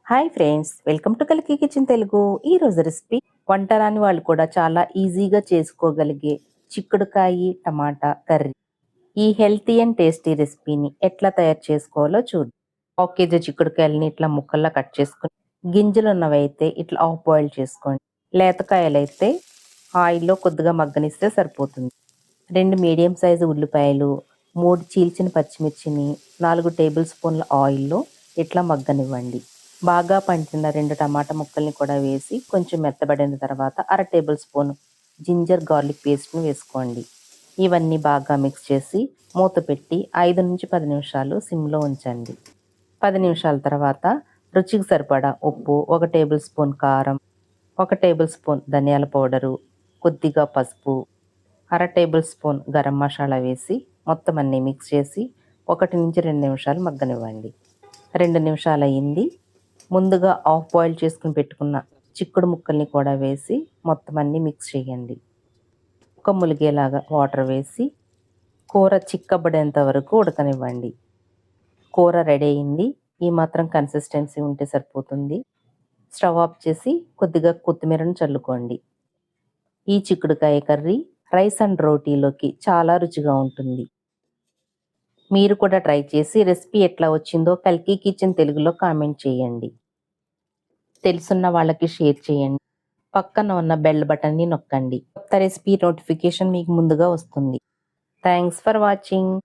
Hi friends, welcome to కలికి kitchen Telugu. ఈ రోజు రెసిపీ వంట రాని వాళ్ళు కూడా చాలా ఈజీగా చేసుకోగలిగే చిక్కుడుకాయి టమాటా కర్రీ. ఈ హెల్తీ అండ్ టేస్టీ రెసిపీని ఎట్లా తయారు చేసుకోవాలో చూద్దాం. 1 కేజీ చిక్కుడుకాయలని ఇట్లా ముక్కల్లా కట్ చేసుకుని, గింజలు ఉన్నవైతే ఇట్లా హాఫ్ బాయిల్ చేసుకోండి. లేతకాయలైతే ఆయిల్లో కొద్దిగా మగ్గనిస్తే సరిపోతుంది. 2 మీడియం సైజు ఉల్లిపాయలు, 3 చీల్చిన పచ్చిమిర్చిని 4 టేబుల్ స్పూన్ల ఆయిల్లో ఇట్లా మగ్గనివ్వండి. బాగా పండిన 2 టమాటా ముక్కల్ని కూడా వేసి కొంచెం మెత్తబడిన తర్వాత 1/2 టేబుల్ స్పూన్ జింజర్ గార్లిక్ పేస్ట్ని వేసుకోండి. ఇవన్నీ బాగా మిక్స్ చేసి మూత పెట్టి 5 నుంచి 10 నిమిషాలు సిమ్లో ఉంచండి. 10 నిమిషాల తర్వాత రుచికి సరిపడా ఉప్పు, 1 టేబుల్ స్పూన్ కారం, 1 టేబుల్ స్పూన్ ధనియాల పౌడరు, కొద్దిగా పసుపు, 1/2 టేబుల్ స్పూన్ గరం మసాలా వేసి మొత్తం అన్నీ మిక్స్ చేసి 1 నుంచి 2 నిమిషాలు మగ్గనివ్వండి. 2 నిమిషాలు అయ్యింది. ముందుగా హాఫ్ బాయిల్ చేసుకుని పెట్టుకున్న చిక్కుడు ముక్కల్ని కూడా వేసి మొత్తం అన్నీ మిక్స్ చేయండి. ముక్క ములిగేలాగా వాటర్ వేసి కూర చిక్కబడేంత వరకు ఉడకనివ్వండి. కూర రెడీ అయింది. ఈ మాత్రం కన్సిస్టెన్సీ ఉంటే సరిపోతుంది. స్టవ్ ఆఫ్ చేసి కొద్దిగా కొత్తిమీరను చల్లుకోండి. ఈ చిక్కుడుకాయ కర్రీ రైస్ అండ్ రోటీలోకి చాలా రుచిగా ఉంటుంది. మీరు కూడా ట్రై చేసి రెసిపీ ఎట్లా వచ్చిందో కల్కి కిచెన్ తెలుగులో కామెంట్ చేయండి. తెలుసున్న వాళ్ళకి షేర్ చేయండి. పక్కన ఉన్న బెల్ బటన్ని నొక్కండి. కొత్త రెసిపీ నోటిఫికేషన్ మీకు ముందుగా వస్తుంది. Thanks for watching.